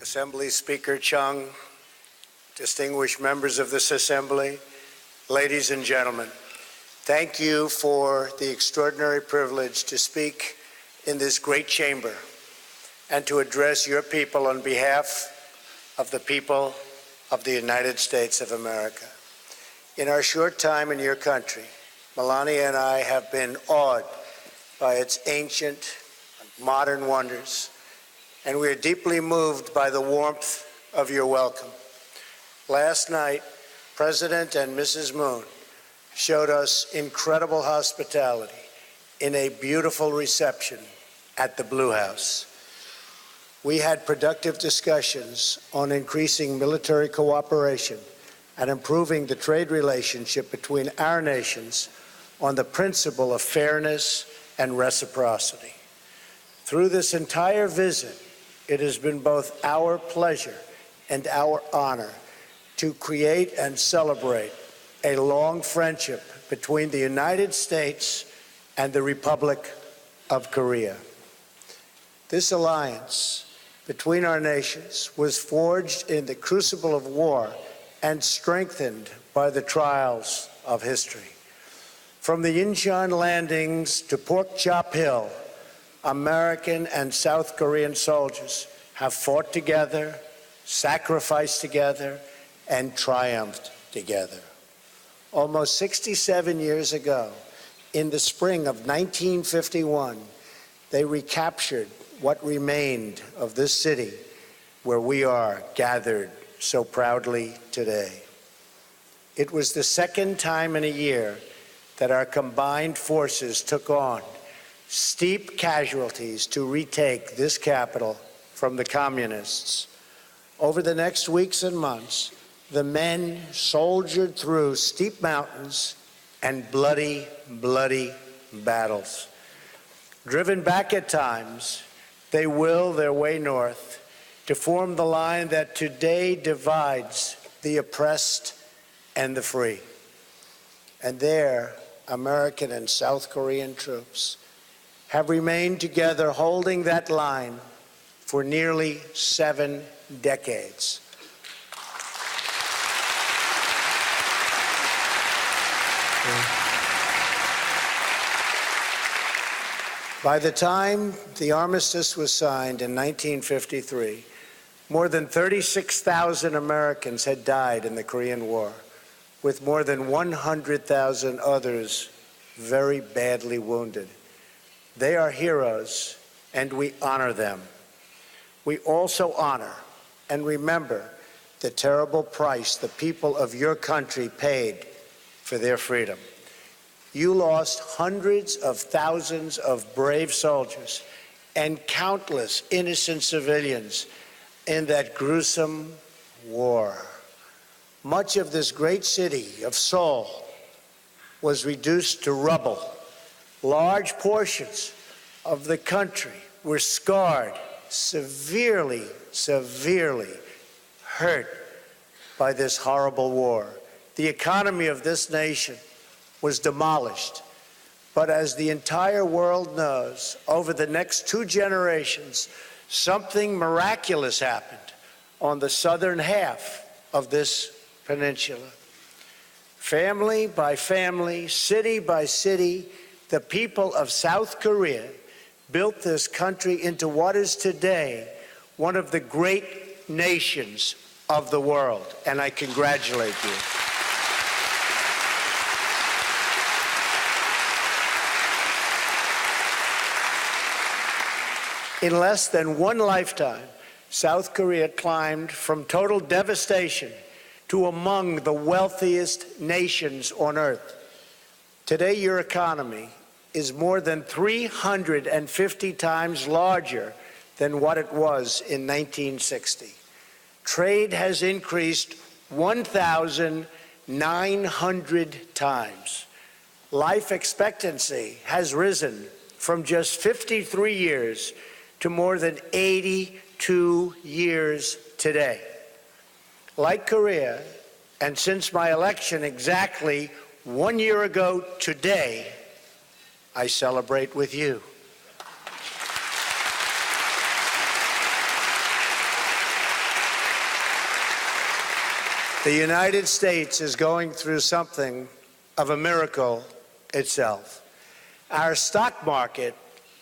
Assembly Speaker Chung, distinguished members of this Assembly, ladies and gentlemen, thank you for the extraordinary privilege to speak in this great chamber and to address your people on behalf of the people of the United States of America. In our short time in your country, Melania and I have been awed by its ancient and modern wonders, and we are deeply moved by the warmth of your welcome. Last night, President and Mrs. Moon showed us incredible hospitality in a beautiful reception at the Blue House. We had productive discussions on increasing military cooperation and improving the trade relationship between our nations on the principle of fairness and reciprocity. Through this entire visit, it has been both our pleasure and our honor to create and celebrate a long friendship between the United States and the Republic of Korea. This alliance between our nations was forged in the crucible of war and strengthened by the trials of history. From the Incheon landings to Pork Chop Hill, American and South Korean soldiers have fought together, sacrificed together, and triumphed together. Almost 67 years ago, in the spring of 1951, they recaptured what remained of this city where we are gathered so proudly today. It was the second time in a year that our combined forces took on steep casualties to retake this capital from the communists. Over the next weeks and months, the men soldiered through steep mountains and bloody, bloody battles. Driven back at times, they will their way north to form the line that today divides the oppressed and the free. And there, American and South Korean troops have remained together holding that line for nearly 7 decades. By the time the armistice was signed in 1953, more than 36,000 Americans had died in the Korean War, with more than 100,000 others very badly wounded. They are heroes, and we honor them. We also honor and remember the terrible price the people of your country paid for their freedom. You lost hundreds of thousands of brave soldiers and countless innocent civilians in that gruesome war. Much of this great city of Seoul was reduced to rubble. Large portions of the country were scarred, severely, severely hurt by this horrible war. The economy of this nation was demolished. But as the entire world knows, over the next 2 generations, something miraculous happened on the southern half of this peninsula. Family by family, city by city, the people of South Korea built this country into what is today one of the great nations of the world, and I congratulate you. In less than 1 lifetime, South Korea climbed from total devastation to among the wealthiest nations on earth. Today, your economy is more than 350 times larger than what it was in 1960. Trade has increased 1,900 times. Life expectancy has risen from just 53 years to more than 82 years today. Like Korea, and since my election exactly 1 year ago today, I celebrate with you. The United States is going through something of a miracle itself. Our stock market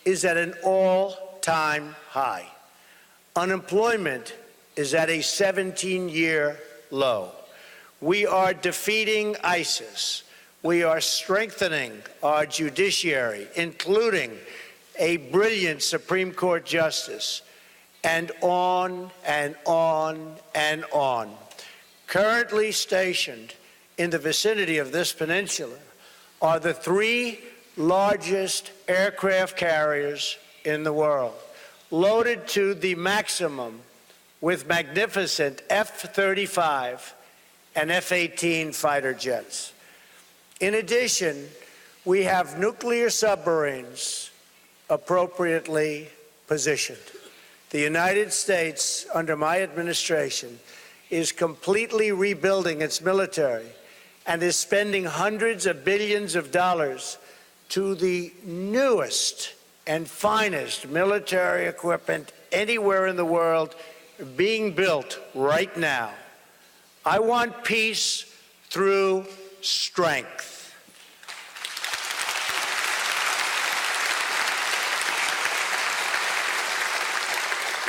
is at an all-time high. Unemployment is at a 17-year low. We are defeating ISIS. We are strengthening our judiciary, including a brilliant Supreme Court justice, and on and on and on. Currently stationed in the vicinity of this peninsula are the 3 largest aircraft carriers in the world, loaded to the maximum with magnificent F-35 and F-18 fighter jets. In addition, we have nuclear submarines appropriately positioned. The United States, under my administration, is completely rebuilding its military and is spending hundreds of billions of dollars to the newest and finest military equipment anywhere in the world being built right now. I want peace through strength.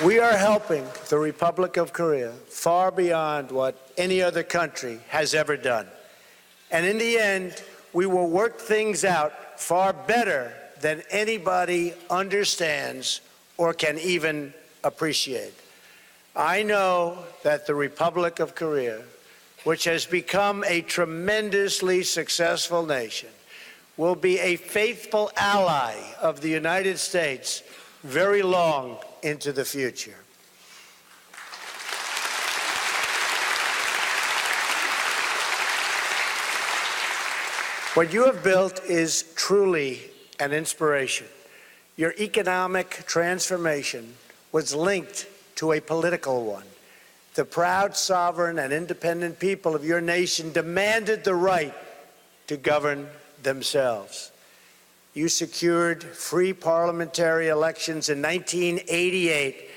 We are helping the Republic of Korea far beyond what any other country has ever done. And in the end, we will work things out far better than anybody understands or can even appreciate. I know that the Republic of Korea, which has become a tremendously successful nation, will be a faithful ally of the United States very long into the future. What you have built is truly an inspiration. Your economic transformation was linked to a political one. The proud, sovereign, and independent people of your nation demanded the right to govern themselves. You secured free parliamentary elections in 1988,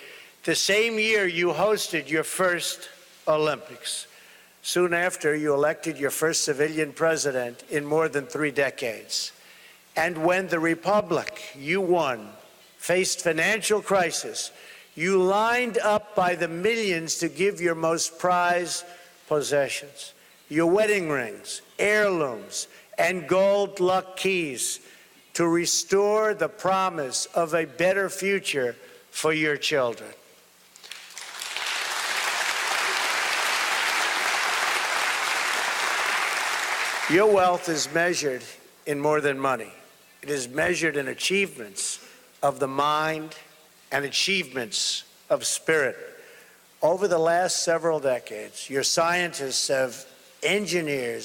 the same year you hosted your first Olympics. Soon after, you elected your first civilian president in more than 3 decades. And when the republic you won faced financial crisis, you lined up by the millions to give your most prized possessions, your wedding rings, heirlooms, and gold luck keys, to restore the promise of a better future for your children. Your wealth is measured in more than money. It is measured in achievements of the mind and achievements of spirit. Over the last several decades, your scientists have engineered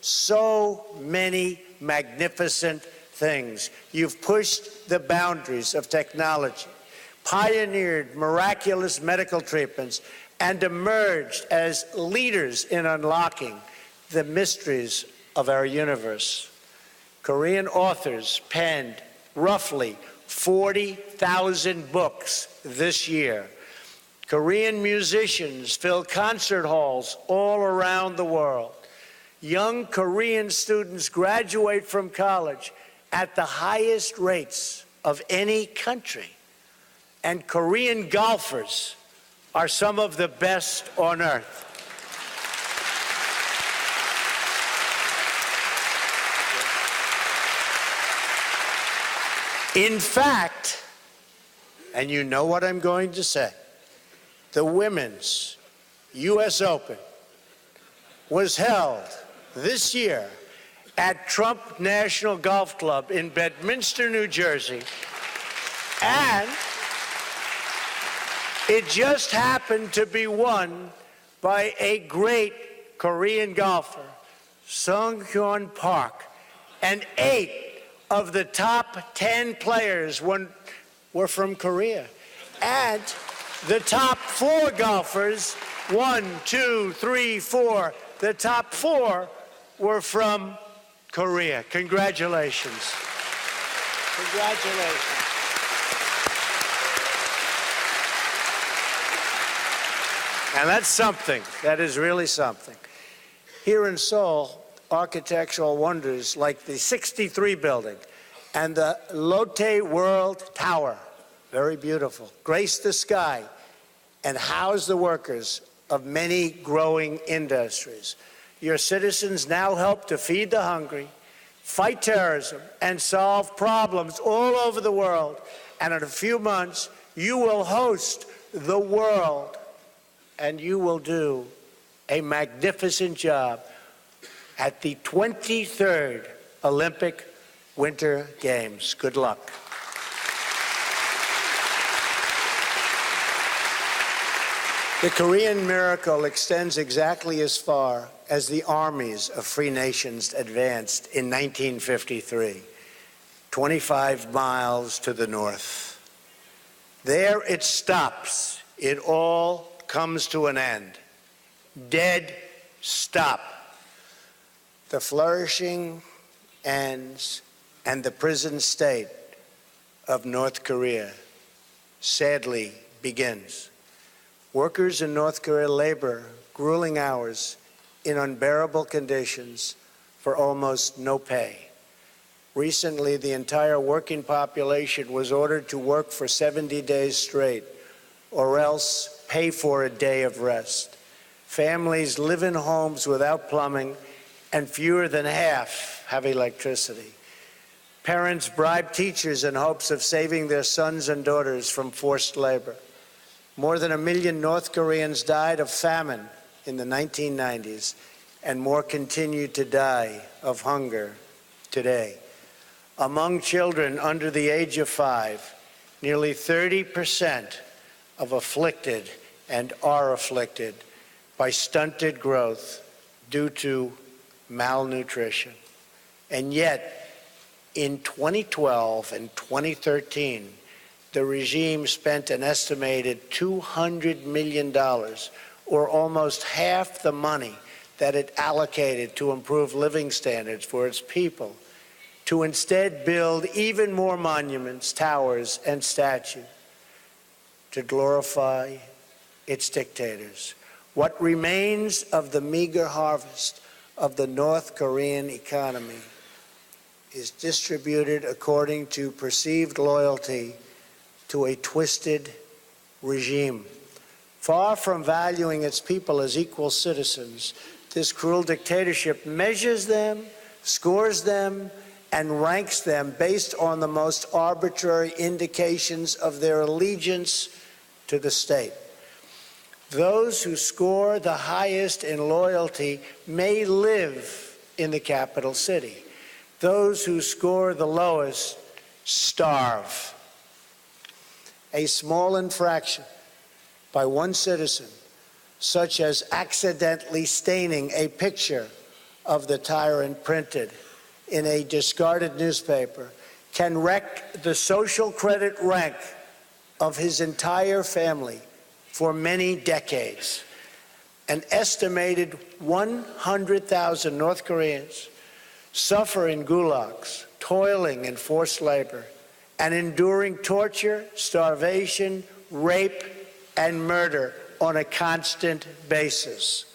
so many magnificent things. You've pushed the boundaries of technology, pioneered miraculous medical treatments, and emerged as leaders in unlocking the mysteries of our universe. Korean authors penned roughly 40,000 books this year. Korean musicians fill concert halls all around the world. Young Korean students graduate from college at the highest rates of any country. And Korean golfers are some of the best on earth. In fact, and you know what I'm going to say, the Women's U.S. Open was held this year at Trump National Golf Club in Bedminster, New Jersey, and it just happened to be won by a great Korean golfer, Sung Hyun Park, and 8 of the top 10 players were from Korea, and the top 4 golfers, 1, 2, 3, 4, the top 4 were from Korea. Congratulations. Congratulations. And that's something. That is really something. Here in Seoul, architectural wonders like the 63 building and the Lotte World Tower, very beautiful, grace the sky and house the workers of many growing industries. Your citizens now help to feed the hungry, fight terrorism, and solve problems all over the world. And in a few months, you will host the world, and you will do a magnificent job at the 23rd Olympic Winter Games. Good luck. The Korean miracle extends exactly as far as the armies of free nations advanced in 1953, 25 miles to the north. There it stops. It all comes to an end. Dead stop. The flourishing ends, and the prison state of North Korea sadly begins. Workers in North Korea labor grueling hours in unbearable conditions for almost no pay. Recently, the entire working population was ordered to work for 70 days straight, or else pay for a day of rest. Families live in homes without plumbing, and fewer than half have electricity. Parents bribe teachers in hopes of saving their sons and daughters from forced labor. More than 1 million North Koreans died of famine in the 1990s, and more continue to die of hunger today. Among children under the age of 5, nearly 30% of afflicted and are afflicted by stunted growth due to malnutrition. And yet, in 2012 and 2013, the regime spent an estimated $200 million, or almost half the money that it allocated to improve living standards for its people, to instead build even more monuments, towers, and statues to glorify its dictators. What remains of the meager harvest of the North Korean economy is distributed according to perceived loyalty to a twisted regime. Far from valuing its people as equal citizens, this cruel dictatorship measures them, scores them, and ranks them based on the most arbitrary indications of their allegiance to the state. Those who score the highest in loyalty may live in the capital city. Those who score the lowest starve. A small infraction by one citizen, such as accidentally staining a picture of the tyrant printed in a discarded newspaper, can wreck the social credit rank of his entire family for many decades. An estimated 100,000 North Koreans suffer in gulags, toiling in forced labor, and enduring torture, starvation, rape, and murder on a constant basis.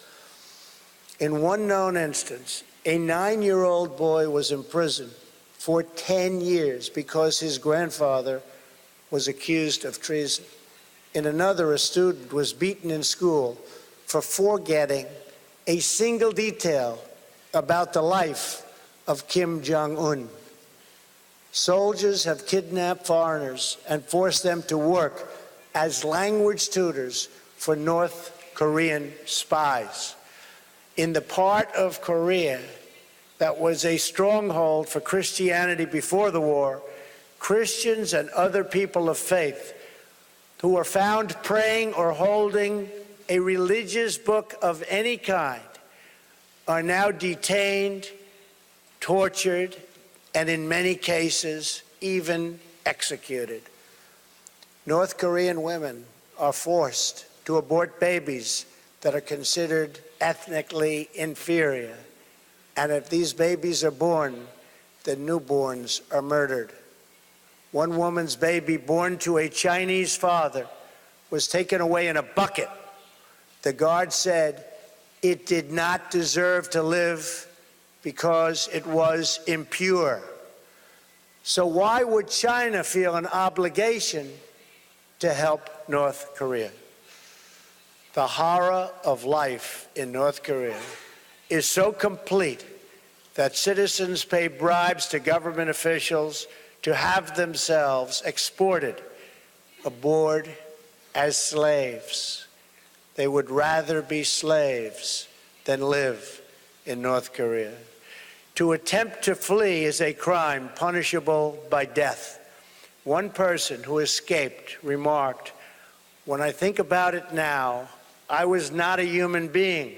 In one known instance, a 9-year-old boy was imprisoned for 10 years because his grandfather was accused of treason. In another, a student was beaten in school for forgetting a single detail about the life of Kim Jong-un. Soldiers have kidnapped foreigners and forced them to work as language tutors for North Korean spies. In the part of Korea that was a stronghold for Christianity before the war, Christians and other people of faith who were found praying or holding a religious book of any kind are now detained, tortured, and in many cases, even executed. North Korean women are forced to abort babies that are considered ethnically inferior. And if these babies are born, the newborns are murdered. One woman's baby born to a Chinese father was taken away in a bucket, The guard said it did not deserve to live because it was impure. So why would China feel an obligation to help North Korea? The horror of life in North Korea is so complete that citizens pay bribes to government officials to have themselves exported aboard as slaves. They would rather be slaves than live in North Korea. To attempt to flee is a crime punishable by death. One person who escaped remarked, "When I think about it now, I was not a human being.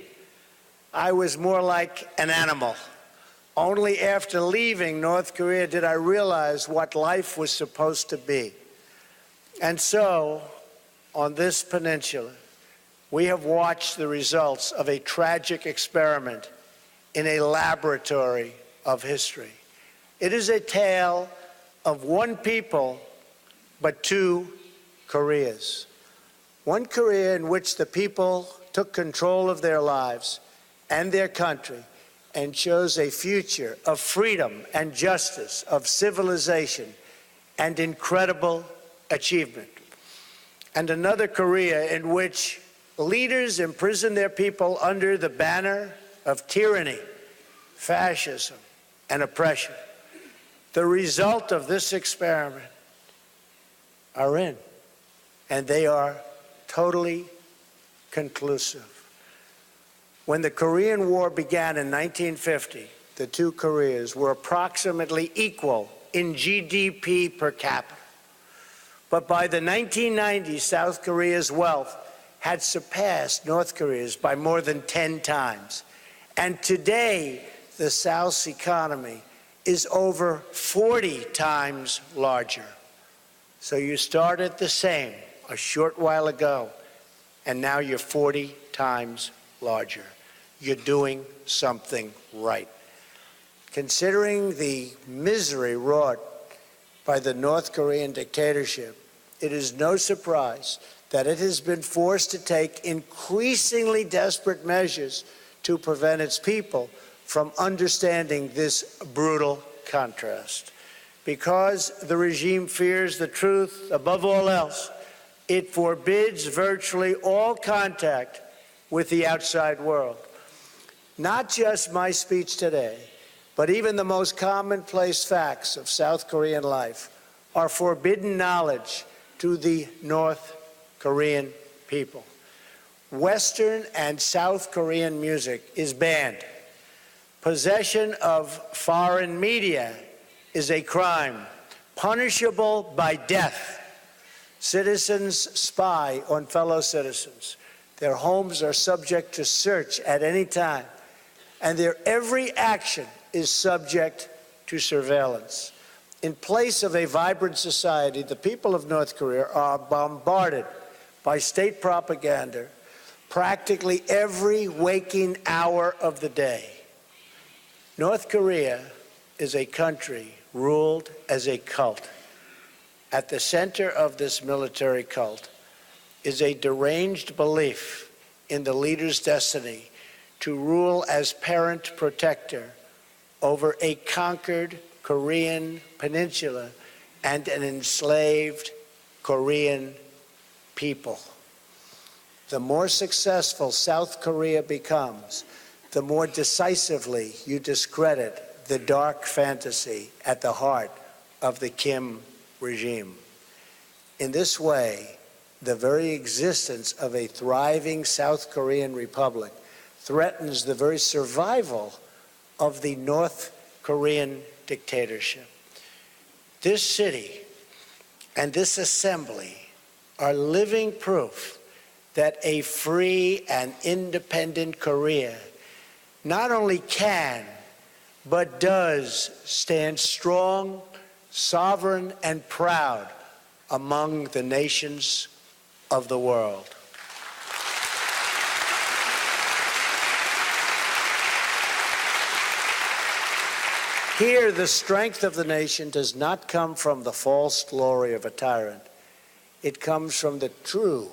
I was more like an animal. Only after leaving North Korea did I realize what life was supposed to be." And so, on this peninsula, we have watched the results of a tragic experiment in a laboratory of history. It is a tale of one people, but two Koreas. One Korea in which the people took control of their lives and their country and chose a future of freedom and justice, of civilization and incredible achievement. And another Korea in which leaders imprisoned their people under the banner of tyranny, fascism, and oppression. The result of this experiment are in, and they are totally conclusive. When the Korean War began in 1950, the two Koreas were approximately equal in GDP per capita. But by the 1990s, South Korea's wealth had surpassed North Korea's by more than 10 times. And today, the South's economy is over 40 times larger. So you started the same a short while ago, and now you're 40 times larger. You're doing something right. Considering the misery wrought by the North Korean dictatorship, it is no surprise that it has been forced to take increasingly desperate measures to prevent its people from understanding this brutal contrast. Because the regime fears the truth above all else, it forbids virtually all contact with the outside world. Not just my speech today, but even the most commonplace facts of South Korean life are forbidden knowledge to the North Korean people. Western and South Korean music is banned. Possession of foreign media is a crime, punishable by death. Citizens spy on fellow citizens. Their homes are subject to search at any time, and their every action is subject to surveillance. In place of a vibrant society, the people of North Korea are bombarded by state propaganda practically every waking hour of the day. North Korea is a country ruled as a cult. At the center of this military cult is a deranged belief in the leader's destiny to rule as parent protector over a conquered Korean peninsula and an enslaved Korean people. The more successful South Korea becomes, the more decisively you discredit the dark fantasy at the heart of the Kim regime. In this way, the very existence of a thriving South Korean republic threatens the very survival of the North Korean dictatorship. This city and this assembly are living proof that a free and independent Korea not only can, but does stand strong, sovereign, and proud among the nations of the world. Here, the strength of the nation does not come from the false glory of a tyrant. It comes from the true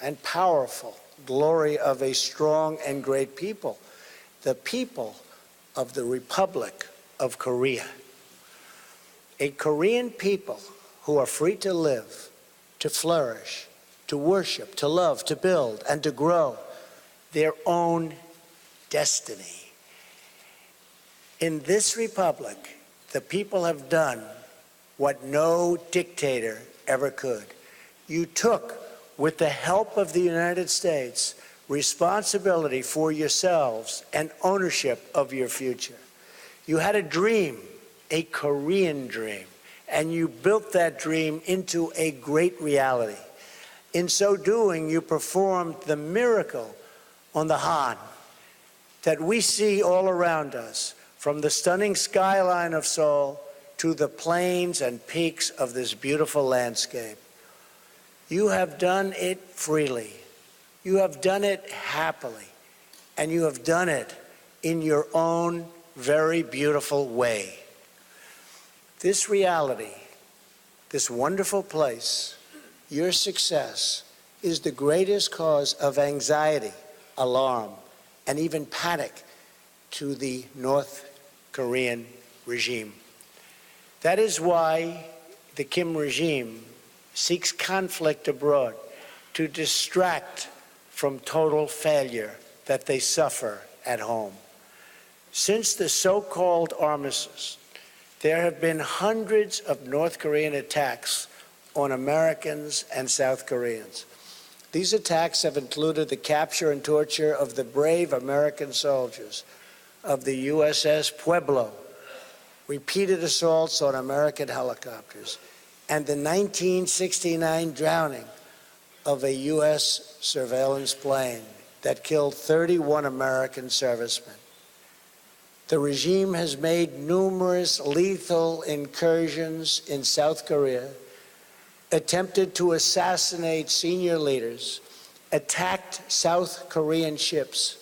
and powerful glory of a strong and great people, the people of the Republic of Korea. A Korean people who are free to live, to flourish, to worship, to love, to build, and to grow their own destiny. In this republic, the people have done what no dictator ever could. You took, with the help of the United States, responsibility for yourselves and ownership of your future. You had a dream, a Korean dream, and you built that dream into a great reality. In so doing, you performed the miracle on the Han that we see all around us, from the stunning skyline of Seoul to the plains and peaks of this beautiful landscape. You have done it freely. You have done it happily. And you have done it in your own very beautiful way. This reality, this wonderful place, your success is the greatest cause of anxiety, alarm, and even panic to the North Korean regime. That is why the Kim regime seeks conflict abroad to distract from total failure that they suffer at home. Since the so-called armistice, there have been hundreds of North Korean attacks on Americans and South Koreans. These attacks have included the capture and torture of the brave American soldiers of the USS Pueblo, repeated assaults on American helicopters, and the 1969 drowning of a U.S. surveillance plane that killed 31 American servicemen. The regime has made numerous lethal incursions in South Korea, attempted to assassinate senior leaders, attacked South Korean ships,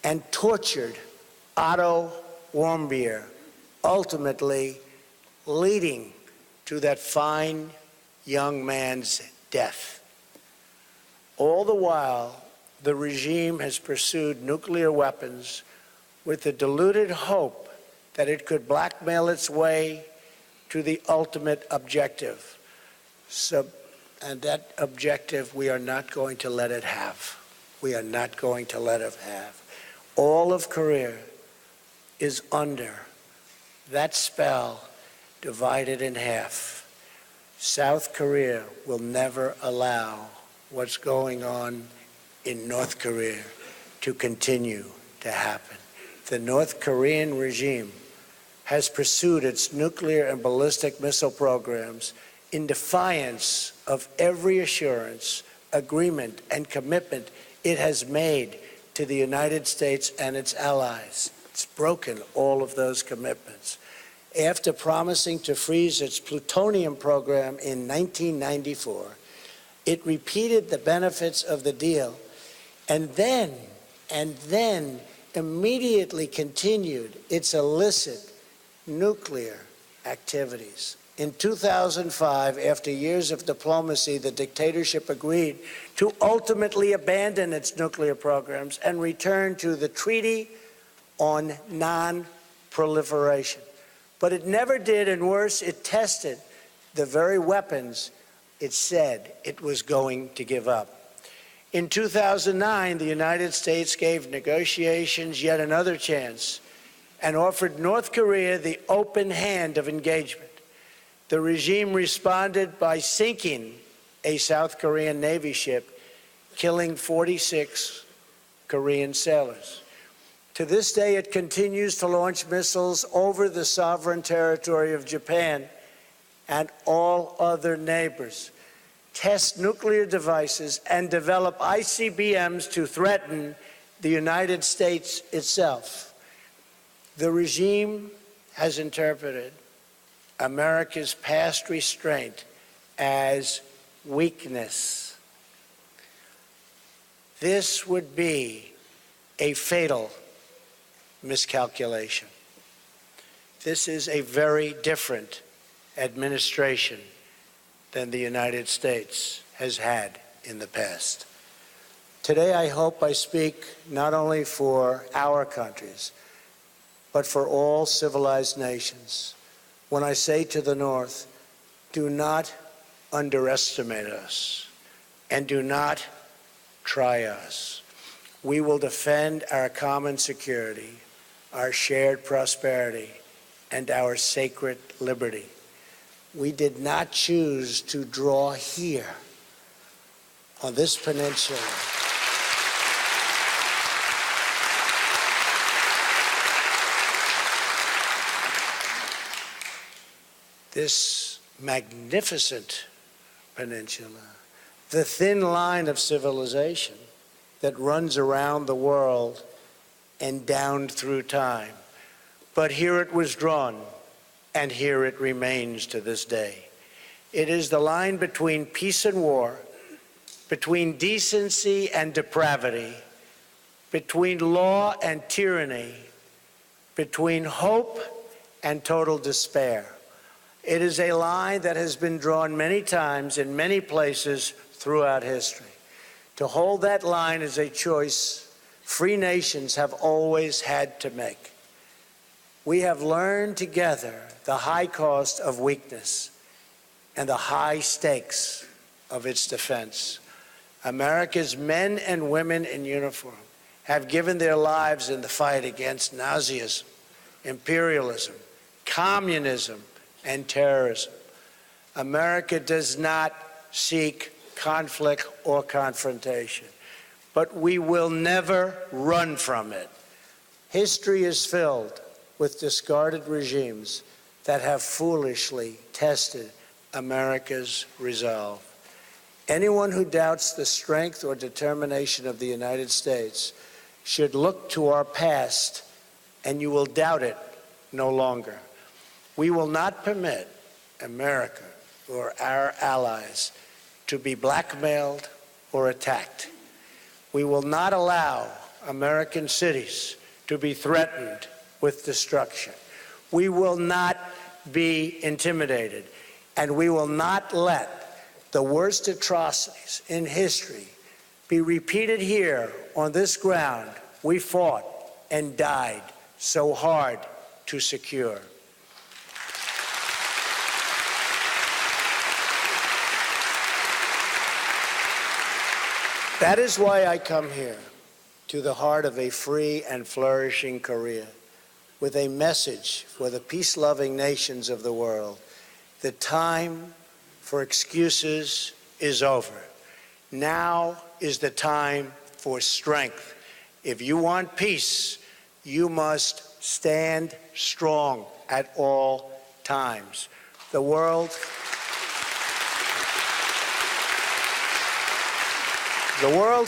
and tortured Otto Warmbier, ultimately leading to that fine young man's death. All the while, the regime has pursued nuclear weapons with the deluded hope that it could blackmail its way to the ultimate objective. And that objective, we are not going to let it have. We are not going to let it have. All of Korea is under that spell, divided in half. South Korea will never allow what's going on in North Korea to continue to happen. The North Korean regime has pursued its nuclear and ballistic missile programs in defiance of every assurance, agreement, and commitment it has made to the United States and its allies. It's broken all of those commitments. After promising to freeze its plutonium program in 1994, it repeated the benefits of the deal and then immediately continued its illicit nuclear activities. In 2005, after years of diplomacy, the dictatorship agreed to ultimately abandon its nuclear programs and return to the Treaty on Non-Proliferation. But it never did, and worse, it tested the very weapons it said it was going to give up. In 2009, the United States gave negotiations yet another chance and offered North Korea the open hand of engagement. The regime responded by sinking a South Korean Navy ship, killing 46 Korean sailors. To this day, it continues to launch missiles over the sovereign territory of Japan and all other neighbors, test nuclear devices, and develop ICBMs to threaten the United States itself. The regime has interpreted America's past restraint as weakness. This would be a fatal miscalculation. This is a very different administration than the United States has had in the past. Today, I hope I speak not only for our countries, but for all civilized nations when I say to the North, do not underestimate us and do not try us. We will defend our common security, our shared prosperity, and our sacred liberty. We did not choose to draw here on this peninsula this magnificent peninsula, the thin line of civilization that runs around the world and down through time. But here it was drawn, and here it remains to this day. It is the line between peace and war, between decency and depravity, between law and tyranny, between hope and total despair. It is a line that has been drawn many times in many places throughout history. To hold that line is a choice free nations have always had to make. We have learned together the high cost of weakness and the high stakes of its defense. America's men and women in uniform have given their lives in the fight against Nazism, imperialism, communism, and terrorism. America does not seek conflict or confrontation, but we will never run from it. History is filled with discarded regimes that have foolishly tested America's resolve. Anyone who doubts the strength or determination of the United States should look to our past, and you will doubt it no longer. We will not permit America or our allies to be blackmailed or attacked. We will not allow American cities to be threatened with destruction. We will not be intimidated, and we will not let the worst atrocities in history be repeated here on this ground we fought and died so hard to secure. That is why I come here to the heart of a free and flourishing Korea with a message for the peace-loving nations of the world. The time for excuses is over. Now is the time for strength. If you want peace, you must stand strong at all times. The world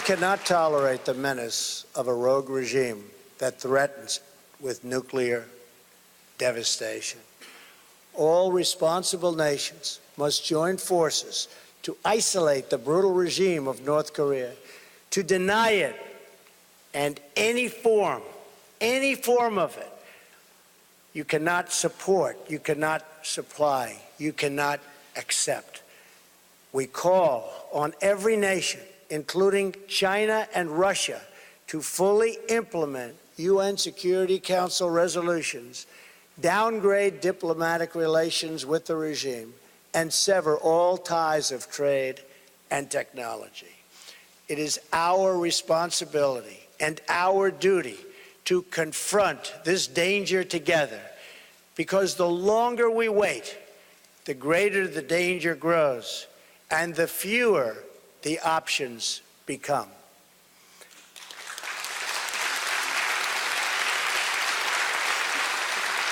cannot tolerate the menace of a rogue regime that threatens with nuclear devastation. All responsible nations must join forces to isolate the brutal regime of North Korea, to deny it and any form of it. You cannot support, you cannot supply, you cannot accept. We call on every nation, including China and Russia, to fully implement UN Security Council resolutions, downgrade diplomatic relations with the regime, and sever all ties of trade and technology. It is our responsibility and our duty to confront this danger together, because the longer we wait, the greater the danger grows and the fewer the options become.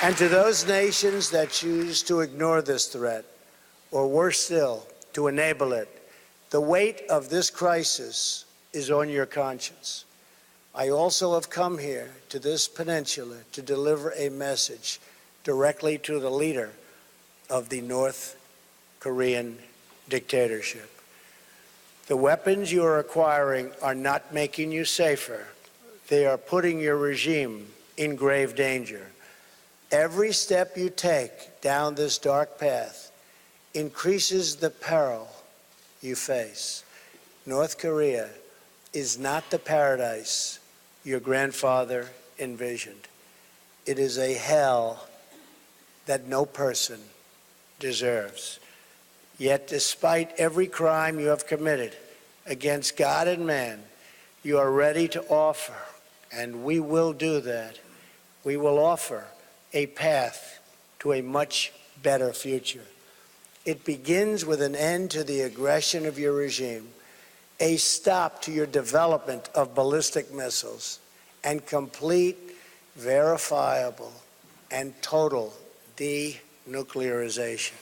And to those nations that choose to ignore this threat, or worse still, to enable it, the weight of this crisis is on your conscience. I also have come here to this peninsula to deliver a message directly to the leader of the North Korean dictatorship. The weapons you are acquiring are not making you safer. They are putting your regime in grave danger. Every step you take down this dark path increases the peril you face. North Korea is not the paradise your grandfather envisioned. It is a hell that no person deserves. Yet, despite every crime you have committed against God and man, you are ready to offer, and we will do that. We will offer a path to a much better future. It begins with an end to the aggression of your regime, a stop to your development of ballistic missiles, and complete, verifiable, and total denuclearization.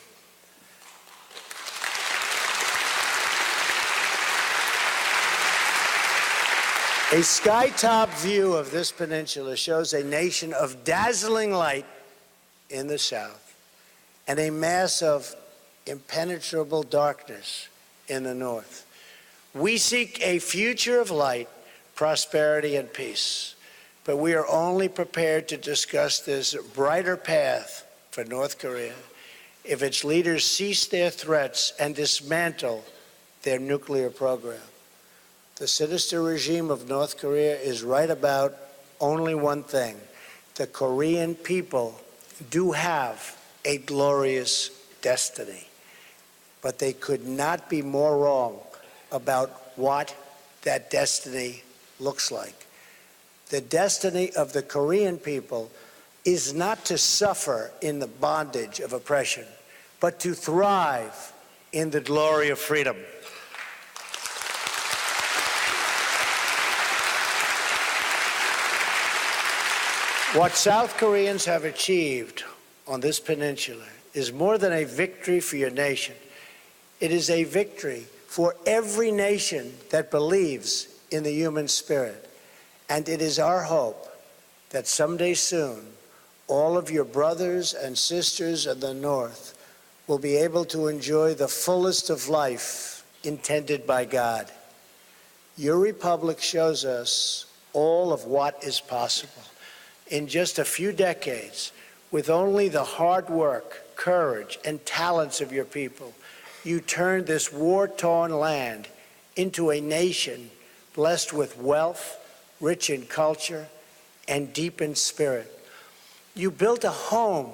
A sky-top view of this peninsula shows a nation of dazzling light in the south and a mass of impenetrable darkness in the north. We seek a future of light, prosperity, and peace, but we are only prepared to discuss this brighter path for North Korea if its leaders cease their threats and dismantle their nuclear program. The sinister regime of North Korea is right about only one thing. The Korean people do have a glorious destiny, but they could not be more wrong about what that destiny looks like. The destiny of the Korean people is not to suffer in the bondage of oppression, but to thrive in the glory of freedom. What South Koreans have achieved on this peninsula is more than a victory for your nation. It is a victory for every nation that believes in the human spirit. And it is our hope that someday soon, all of your brothers and sisters in the North will be able to enjoy the fullest of life intended by God. Your republic shows us all of what is possible. In just a few decades, with only the hard work, courage, and talents of your people, you turned this war-torn land into a nation blessed with wealth, rich in culture, and deep in spirit. You built a home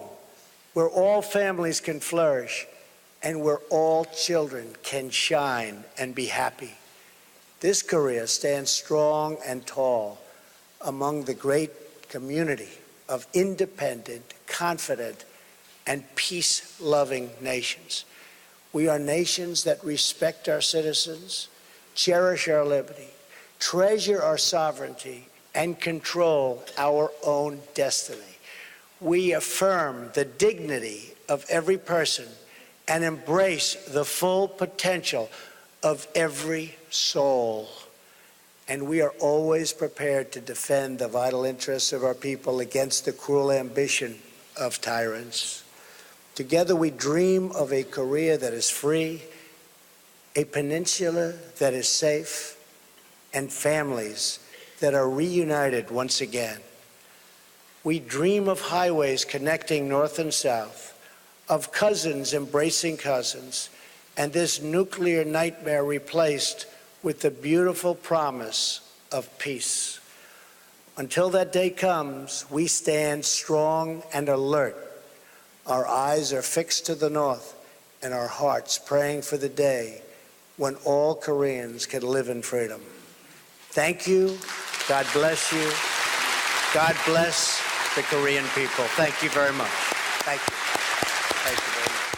where all families can flourish and where all children can shine and be happy. This Korea stands strong and tall among the great community of independent, confident, and peace-loving nations. We are nations that respect our citizens, cherish our liberty, treasure our sovereignty, and control our own destiny. We affirm the dignity of every person and embrace the full potential of every soul. And we are always prepared to defend the vital interests of our people against the cruel ambition of tyrants. Together we dream of a Korea that is free, a peninsula that is safe, and families that are reunited once again. We dream of highways connecting north and south, of cousins embracing cousins, and this nuclear nightmare replaced with the beautiful promise of peace. Until that day comes, we stand strong and alert. Our eyes are fixed to the north and our hearts praying for the day when all Koreans can live in freedom. Thank you. God bless you. God bless the Korean people. Thank you very much. Thank you. Thank you very much.